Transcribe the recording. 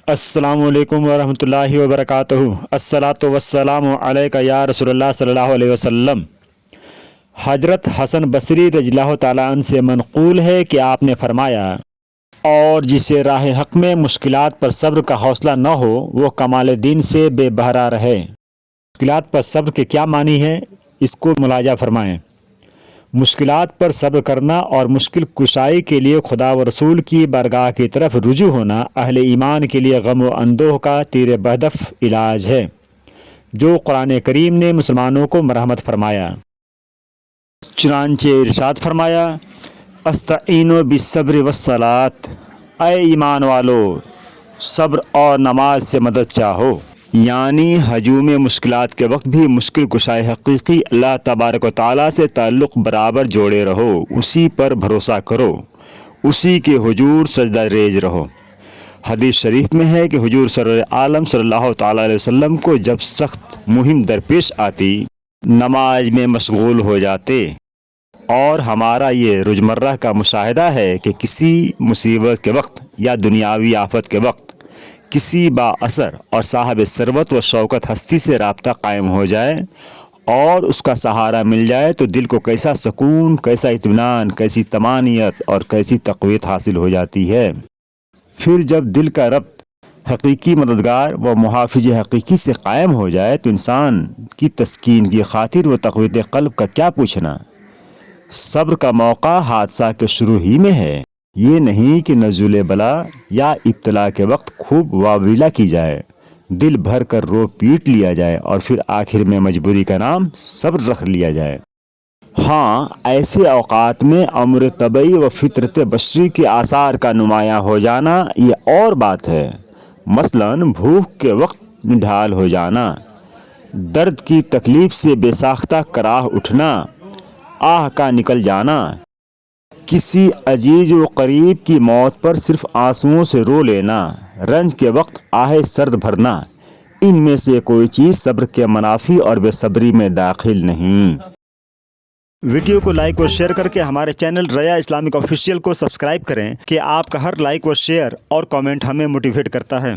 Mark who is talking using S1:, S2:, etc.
S1: السلام علیکم ورحمۃ اللہ وبرکاتہ۔ الصلاۃ والسلام علیک یا رسول اللہ صلی اللہ علیہ وسلم۔ حضرت حسن بصری رضی اللہ تعالیٰ عنہ سے منقول ہے کہ آپ نے فرمایا، اور جسے راہ حق میں مشکلات پر صبر کا حوصلہ نہ ہو وہ کمال دین سے بے بہرا رہے۔ مشکلات پر صبر کے کیا معنی ہے، اس کو ملاحظہ فرمائیں۔ مشکلات پر صبر کرنا اور مشکل کشائی کے لیے خدا و رسول کی بارگاہ کی طرف رجوع ہونا اہل ایمان کے لیے غم و اندوہ کا تیر بہدف علاج ہے، جو قرآن کریم نے مسلمانوں کو مرحمت فرمایا۔ چنانچہ ارشاد فرمایا، استعینوا بالصبر والصلاۃ، اے ایمان والو صبر اور نماز سے مدد چاہو، یعنی ہجوم مشکلات کے وقت بھی مشکل کشائے حقیقی اللہ تبارک و تعالیٰ سے تعلق برابر جوڑے رہو، اسی پر بھروسہ کرو، اسی کے حضور سجدہ ریز رہو۔ حدیث شریف میں ہے کہ حضور سرور عالم صلی اللہ تعالیٰ علیہ وسلم کو جب سخت مہم درپیش آتی نماز میں مشغول ہو جاتے، اور ہمارا یہ روزمرہ کا مشاہدہ ہے کہ کسی مصیبت کے وقت یا دنیاوی آفت کے وقت کسی با اثر اور صاحب ثروت و شوکت ہستی سے رابطہ قائم ہو جائے اور اس کا سہارا مل جائے تو دل کو کیسا سکون، کیسا اطمینان، کیسی طمانینت اور کیسی تقویت حاصل ہو جاتی ہے۔ پھر جب دل کا ربط حقیقی مددگار و محافظ حقیقی سے قائم ہو جائے تو انسان کی تسکین کی خاطر و تقویت قلب کا کیا پوچھنا۔ صبر کا موقع حادثہ کے شروع ہی میں ہے، یہ نہیں کہ نزول بلا یا ابتلا کے وقت خوب واویلا کی جائے، دل بھر کر رو پیٹ لیا جائے اور پھر آخر میں مجبوری کا نام صبر رکھ لیا جائے۔ ہاں، ایسے اوقات میں امر طبعی و فطرت بشری کے آثار کا نمایاں ہو جانا یہ اور بات ہے، مثلاً بھوک کے وقت نڈھال ہو جانا، درد کی تکلیف سے بے ساختہ کراہ اٹھنا، آہ کا نکل جانا، کسی عزیز و قریب کی موت پر صرف آنسوؤں سے رو لینا، رنج کے وقت آہ سرد بھرنا، ان میں سے کوئی چیز صبر کے منافی اور بے صبری میں داخل نہیں۔ ویڈیو کو لائک اور شیئر کر کے ہمارے چینل ریا اسلامک آفیشیل کو سبسکرائب کریں کہ آپ کا ہر لائک و شیئر اور کامنٹ ہمیں موٹیویٹ کرتا ہے۔